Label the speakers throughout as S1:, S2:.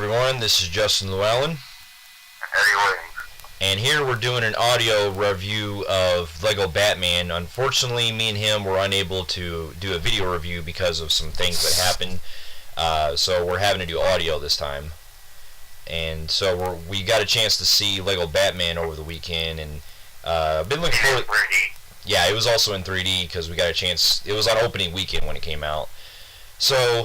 S1: everyone, this is Justin Llewellyn.
S2: Eddie Williams.
S1: And here we're doing an audio review of Lego Batman. Unfortunately, me and him were unable to do a video review because of some things that happened. So we're having to do audio this time. And so we got a chance to see Lego Batman over the weekend, and I've been looking forward.
S2: 3D.
S1: Yeah, it was also in 3D because we got a chance. It was on opening weekend when it came out. So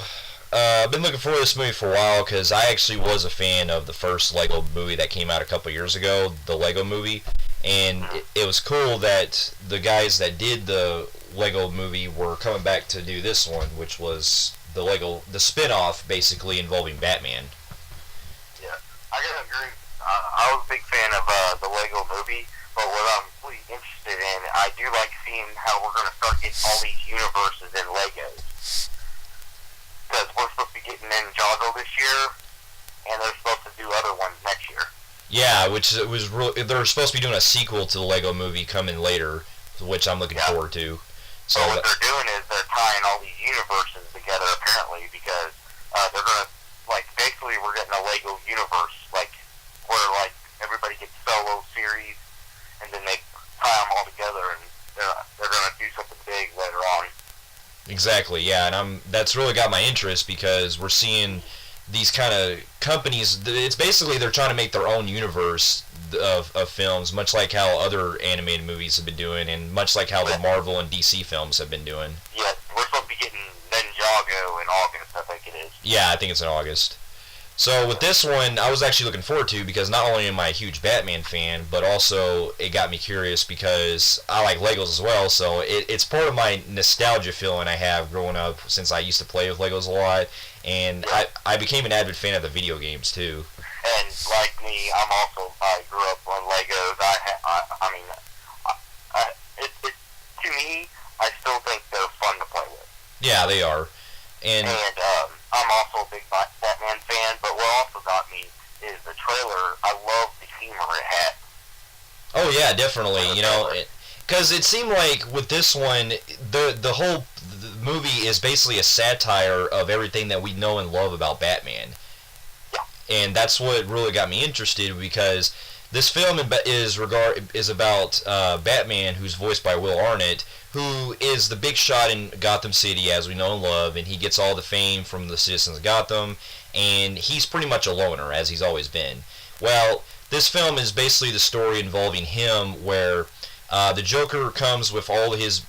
S1: I've been looking forward to this movie for a while because I actually was a fan of the first Lego movie that came out a couple years ago, the Lego movie, and it was cool that the guys that did the Lego movie were coming back to do this one, which was the spin-off basically involving Batman.
S2: Yeah, I gotta agree. I was a big fan of the Lego movie, but what I'm really interested in, I do like seeing how we're gonna start getting all these universes in Legos. Because we're supposed to be getting Ninjago this year, and they're supposed to do other ones next year.
S1: Yeah, they're supposed to be doing a sequel to the Lego movie coming later, which I'm looking forward to.
S2: So what they're doing is they're tying all these universes together, apparently, because they're gonna, basically we're getting a Lego universe, where everybody gets solo series, and then they tie them all together, and they're gonna do something big later on.
S1: Exactly, yeah, and that's really got my interest because we're seeing these kind of companies. It's basically they're trying to make their own universe of films, much like how other animated movies have been doing, and much like how the Marvel and DC films have been doing.
S2: Yeah, we're supposed to be getting Ninjago in August, I think it is.
S1: Yeah, I think it's in August. So with this one, I was actually looking forward to because not only am I a huge Batman fan, but also it got me curious because I like Legos as well. So it's part of my nostalgia feeling I have growing up since I used to play with Legos a lot, and I became an avid fan of the video games too.
S2: And like me, I grew up on Legos. To me, I still think they're fun to play with.
S1: Yeah, they are. And
S2: I'm also a big Batman fan, but what also got me is the trailer. I love the humor it had.
S1: Oh yeah, definitely. Because it seemed like with this one, the whole movie is basically a satire of everything that we know and love about Batman.
S2: Yeah. And
S1: that's what really got me interested because this film is about Batman, who's voiced by Will Arnett, who is the big shot in Gotham City, as we know and love, and he gets all the fame from the citizens of Gotham, and he's pretty much a loner, as he's always been. Well, this film is basically the story involving him, where the Joker comes with all of his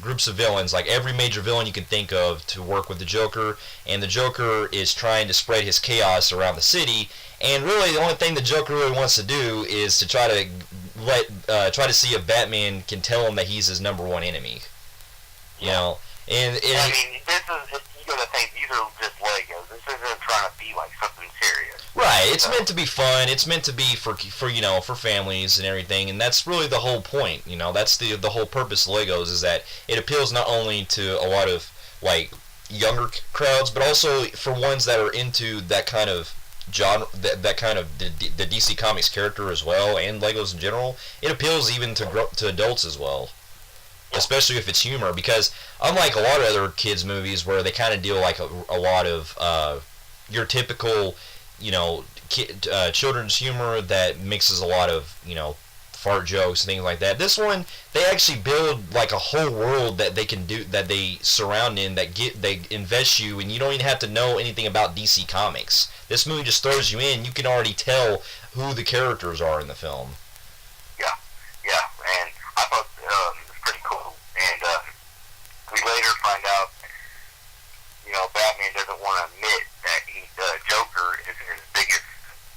S1: groups of villains, like every major villain you can think of, to work with the Joker, and the Joker is trying to spread his chaos around the city, and really the only thing the Joker really wants to do is to try to see if Batman can tell him that he's his number one enemy. You know, and
S2: this is, you gotta think, these are just Legos. This isn't trying to be like something serious.
S1: Right, it's meant to be fun. It's meant to be for families and everything, and that's really the whole point. That's the whole purpose of Legos, is that it appeals not only to a lot of younger crowds, but also for ones that are into that kind of genre, that kind of the DC Comics character as well, and Legos in general. It appeals even to adults as well, especially if it's humor, because unlike a lot of other kids movies where they kind of deal a lot of your typical children's humor that mixes a lot of fart jokes and things like that. This one, they actually build a whole world that they can do, that they surround in, they invest you, and you don't even have to know anything about DC Comics. This movie just throws you in. You can already tell who the characters are in the film.
S2: Yeah, and I thought it was pretty cool. And we later find out, Batman doesn't want to admit that the Joker is his biggest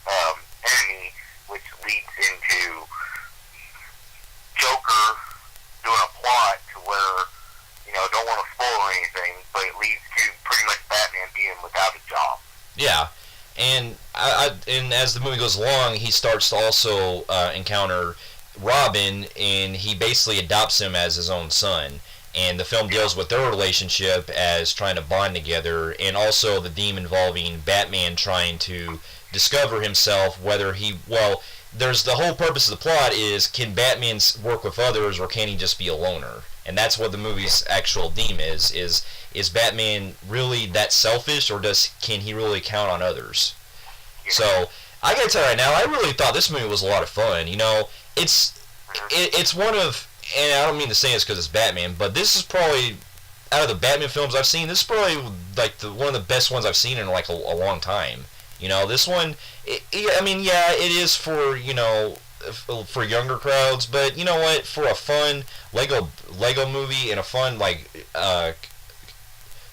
S2: enemy, which leads into Joker doing a plot to where, don't want to spoil anything, but it leads to pretty much Batman being without a job.
S1: Yeah, and and as the movie goes along, he starts to also encounter Robin, and he basically adopts him as his own son. And the film deals with their relationship as trying to bond together, and also the theme involving Batman trying to discover himself, there's the whole purpose of the plot is, can Batman work with others, or can he just be a loner? And that's what the movie's actual theme is Batman really that selfish, or can he really count on others? So I gotta tell you right now, I really thought this movie was a lot of fun. You know, it's one of, and I don't mean to say this because it's Batman, but this is probably, out of the Batman films I've seen, this is probably like one of the best ones I've seen in like a long time. You know, this one, I mean, yeah, it is for, you know, for younger crowds, but you know what? For a fun Lego movie and a fun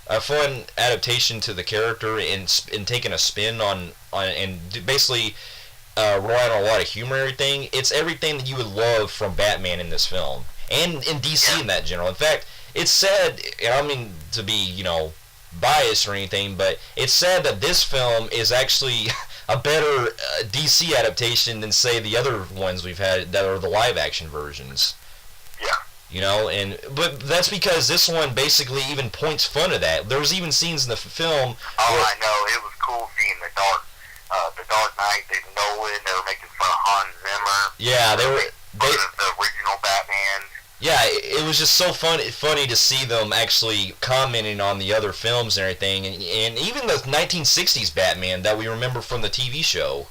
S1: a fun adaptation to the character and taking a spin on and basically relying on a lot of humor and everything. It's everything that you would love from Batman in this film and in DC in that general. In fact, it's sad, and I don't mean to be, you know, biased or anything, but it's sad that this film is actually a better DC adaptation than, say, the other ones we've had that are the live action versions.
S2: Yeah.
S1: You know, but that's because this one basically even points fun at that. There was even scenes in the film.
S2: I know, it was cool seeing the Dark Knight. Nolan, they were making fun of Hans Zimmer.
S1: Yeah, they were
S2: the original Batman.
S1: Yeah, it was just so funny to see them actually commenting on the other films and everything, and even the 1960s Batman that we remember from the TV show.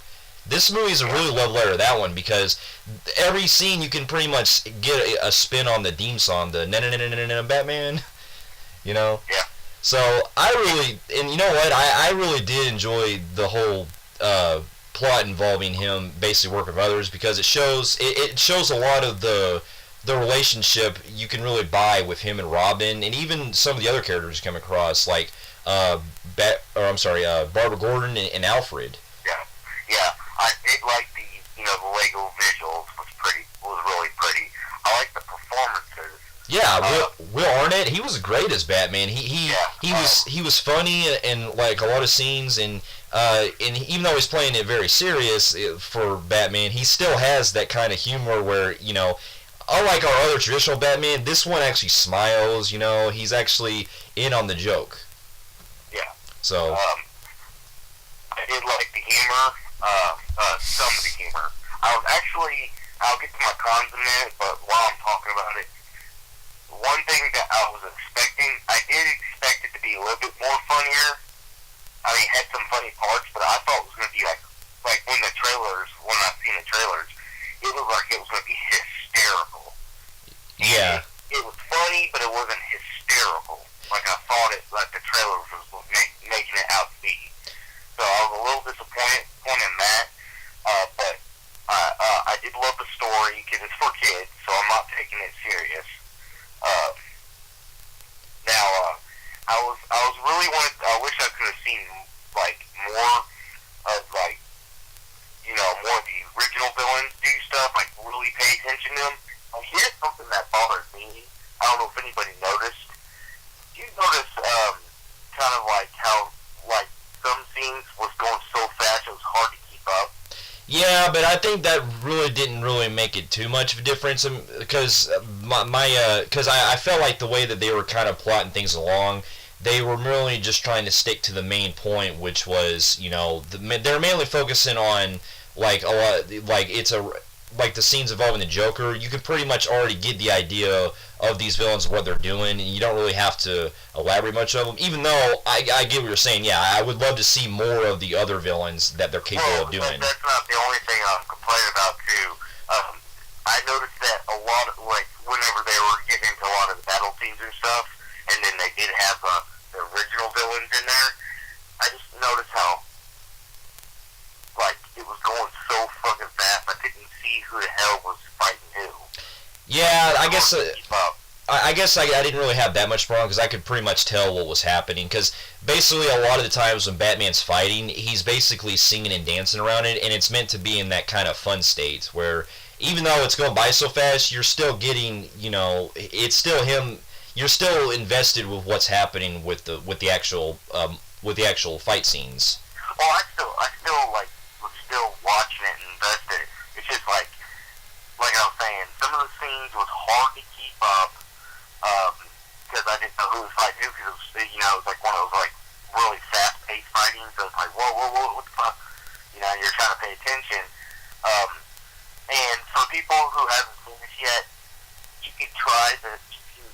S1: This movie is a really love letter to that one, because every scene you can pretty much get a spin on the theme song, the na-na-na-na-na-na Batman, you know?
S2: Yeah.
S1: So, I really, and you know what, I really did enjoy the whole plot involving him basically working with others, because it shows a lot of the relationship you can really buy with him and Robin, and even some of the other characters come across, like Barbara Gordon and Alfred.
S2: Yeah. I did like the Lego visuals was really pretty. I like the performances.
S1: Yeah, Will Arnett, he was great as Batman. He was funny in like a lot of scenes, and even though he's playing it very serious for Batman, he still has that kind of humor where, you know, unlike our other traditional Batman, this one actually smiles, you know, he's actually in on the joke.
S2: Yeah.
S1: So
S2: I did like the humor, some of the humor. I'll get to my cons in a minute, but while I'm talking about it, one thing that I was expecting, I did expect it to be a little bit more funnier. I mean, it had some funny parts, but I thought it was going to be like when I seen the trailers, it looked like it was going to be hysterical.
S1: yeah.
S2: It was funny, but it wasn't hysterical. Like I thought like the trailer was making it out to be. So I was a little disappointed in that. But I did love the story because it's for kids, so I'm not taking it serious. Now, I wish I could have seen like more of more of the original villains do stuff, like really pay attention to them. Here's something that bothered me. I don't know if anybody noticed. Did you notice kind of like how like some scenes was going so fast it was hard to keep up?
S1: Yeah, but I think that really didn't really make it too much of a difference, because I felt like the way that they were kind of plotting things along, they were really just trying to stick to the main point, which was, you know, they're mainly focusing on like a lot, like the scenes involving the Joker. You can pretty much already get the idea of these villains, what they're doing, and you don't really have to elaborate much of them. Even though I get what you're saying, yeah, I would love to see more of the other villains that they're capable of doing.
S2: That's not the only thing I'm complaining about too. I noticed that a lot of whenever they were getting into a lot of the battle scenes and stuff, and then they did have the original villains in there. I just noticed how it was going so fucking fast. I couldn't see who the hell was fighting who.
S1: Yeah, I guess I didn't really have that much problem, because I could pretty much tell what was happening, because basically a lot of the times when Batman's fighting, he's basically singing and dancing around it, and it's meant to be in that kind of fun state where even though it's going by so fast, you're still getting, you know, it's still him, you're still invested with what's happening with the actual fight scenes.
S2: Well, I still was still watching it and invested. It's just like I was saying, some of the scenes was hard to keep up because I didn't know who was fighting who, because it was like one of those like really fast-paced fighting. So it's like whoa, what the fuck? You know, you're trying to pay attention. And for people who haven't seen this yet, you could try the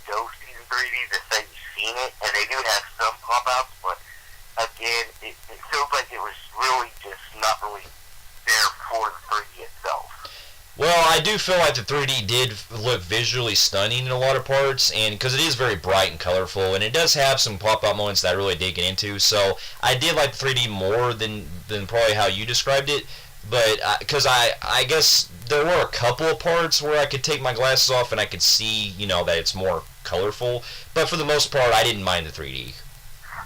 S2: Go Season 3D to say you've seen it, and they do have some pop-outs, but again, it feels like it was really just not not really there for the 3D itself.
S1: Well, I do feel like the 3D did look visually stunning in a lot of parts, and because it is very bright and colorful, and it does have some pop-out moments that I really did get into. So I did like the 3D more than probably how you described it, but because I guess there were a couple of parts where I could take my glasses off and I could see, that it's more colorful. But for the most part, I didn't mind the 3D.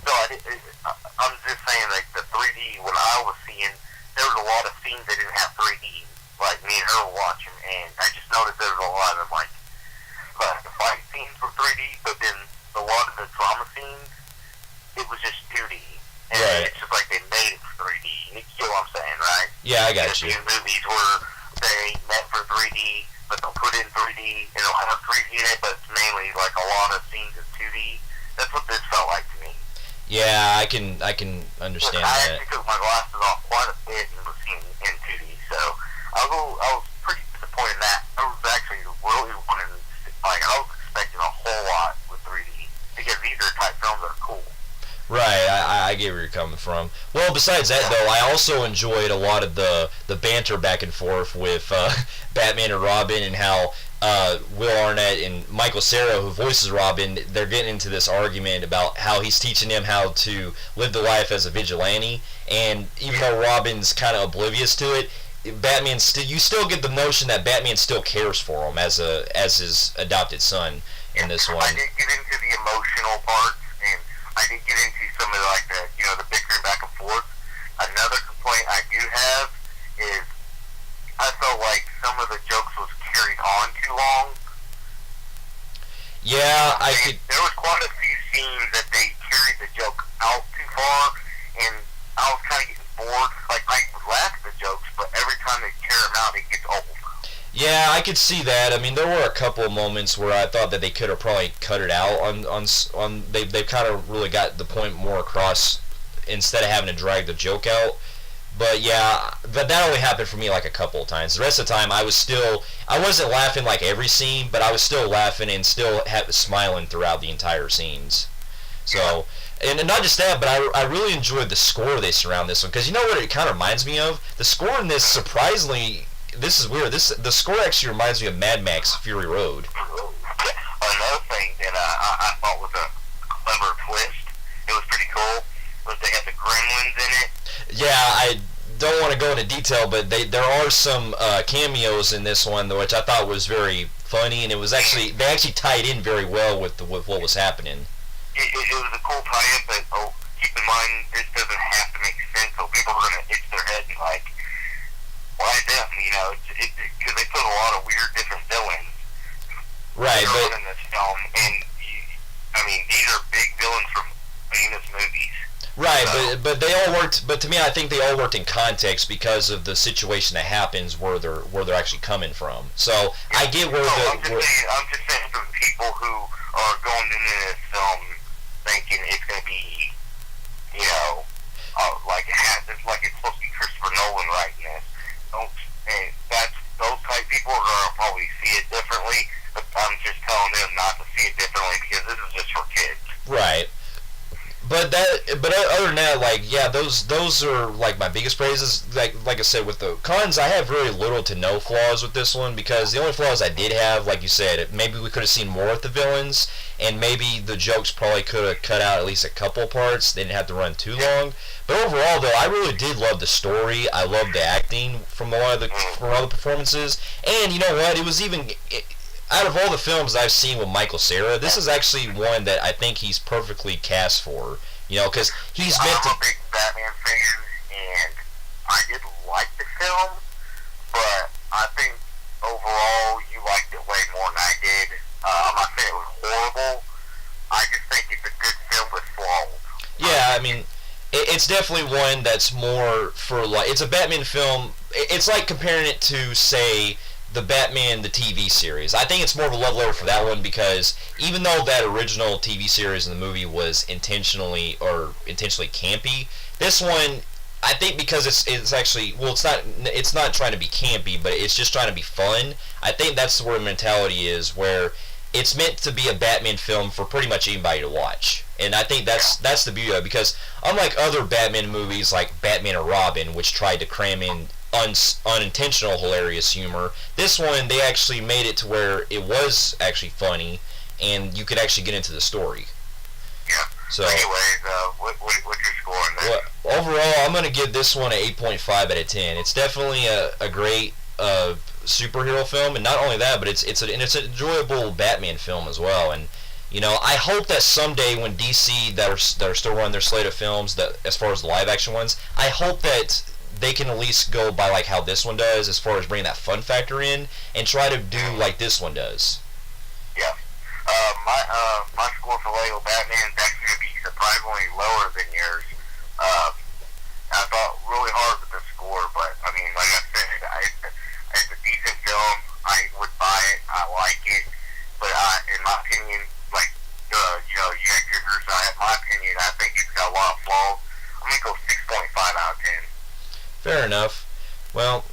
S2: No, I'm just saying, like, the 3D, when I was seeing, there was a lot of scenes that didn't have 3D. Like, me and her were watching, and I just noticed there was a lot of, like, the fight scenes were 3D, but then a lot of the drama scenes, it was just 2D. And
S1: right.
S2: It's just like they made it 3D. You get what I'm saying, right?
S1: Yeah, I got you.
S2: There's movies where they ain't meant for 3D, but they'll put in 3D, and it'll have 3D in it, but it's mainly, like, a lot of scenes is 2D. That's what this felt like to me.
S1: Yeah, I can understand
S2: I
S1: that.
S2: actually took my glasses off quite a bit and was seeing in 2D, so I was pretty disappointed in that. I was actually really wanting, like, I was expecting a whole lot with 3D, because these are type films that are cool.
S1: Right, I get where you're coming from. Well, besides that, though, I also enjoyed a lot of the banter back and forth with Batman and Robin, and how Will Arnett and Michael Cera, who voices Robin, they're getting into this argument about how he's teaching him how to live the life as a vigilante, and even though Robin's kind of oblivious to it, you still get the notion that Batman still cares for him as his adopted son in this one.
S2: I did get into the emotional parts, and I did get into some of like the bickering back and forth. Another complaint I do have is I felt like some of the jokes was carried on too long.
S1: Yeah,
S2: There was quite a few scenes that they carried the joke out too far, and I was kind of getting bored. Like, I would laugh at the jokes, but every time they carry them out, it gets old.
S1: Yeah, I could see that. I mean, there were a couple of moments where I thought that they could have probably cut it out they kind of really got the point more across instead of having to drag the joke out. But yeah, that only happened for me like a couple of times. The rest of the time, I wasn't laughing like every scene, but I was still laughing and still smiling throughout the entire scenes. So, and not just that, but I really enjoyed the score they surround this one, because you know what it kind of reminds me of? The score in this, surprisingly, this is weird. The score actually reminds me of Mad Max Fury Road.
S2: Another thing that I thought was a clever twist, it was pretty cool, was they had the gremlins in it.
S1: Yeah, I don't want to go into detail, but there are some cameos in this one, which I thought was very funny, and they actually tied in very well with what was happening.
S2: It was a cool tie-in, but keep in mind, this doesn't have to make sense, so people are going to itch their head and like, why them? Because they put a lot of weird different villains.
S1: Right, but
S2: in this film, and these are big villains from famous movies.
S1: Right, but they all worked. But to me, I think they all worked in context because of the situation that happens where they're actually coming from. So I get where
S2: I'm just saying for people who are going into this film thinking it's going to be, like it's supposed to be Christopher Nolan writing this. Those type people are going to probably see it differently. But I'm just telling them not to see it differently because this is just for kids.
S1: Right. But other than that, like, yeah, those are like my biggest praises. Like I said, with the cons, I have very little to no flaws with this one, because the only flaws I did have, like you said, maybe we could have seen more with the villains, and maybe the jokes probably could have cut out at least a couple parts. They didn't have to run too long. But overall, though, I really did love the story. I loved the acting from a lot of the performances, and you know what? It was even. Out of all the films I've seen with Michael Cera, this is actually one that I think he's perfectly cast for. Because he's meant to.
S2: I'm a big Batman fan, and I did like the film, but I think overall you liked it way more than I did. I'm not saying it was horrible. I just think it's a good film with flaws.
S1: Yeah, I mean, it's definitely one that's more for like. It's a Batman film. It's like comparing it to, say, the Batman the TV series. I think it's more of a love letter for that one, because even though that original TV series in the movie was intentionally campy, this one, I think because it's actually, well, it's not trying to be campy, but it's just trying to be fun. I think that's where the mentality is, where it's meant to be a Batman film for pretty much anybody to watch. And I think that's the beauty of it, because unlike other Batman movies like Batman and Robin, which tried to cram in unintentional hilarious humor, this one they actually made it to where it was actually funny, and you could actually get into the story.
S2: Yeah.
S1: So,
S2: anyways, what's your score on that?
S1: Well, overall, I'm going to give this one an 8.5 out of 10. It's definitely a great superhero film, and not only that, but it's an enjoyable Batman film as well. And I hope that someday when DC that are still running their slate of films, that as far as the live action ones, I hope that they can at least go by like how this one does, as far as bringing that fun factor in, and try to do like this one does.
S2: Yeah. My score for Lego Batman is actually going to be surprisingly lower than yours. I thought really hard with the score, but I mean, like I said, it's a decent film. I would buy it. I like it, but in my opinion, like you got yours. In my opinion, I think it's got a lot of flaws. I'm gonna go 6.5 out of 10.
S1: Fair enough. Well,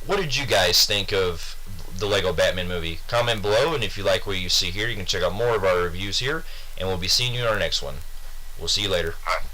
S1: what did you guys think of the Lego Batman movie? Comment below, and if you like what you see here, you can check out more of our reviews here, and we'll be seeing you in our next one. We'll see you later.
S2: All right.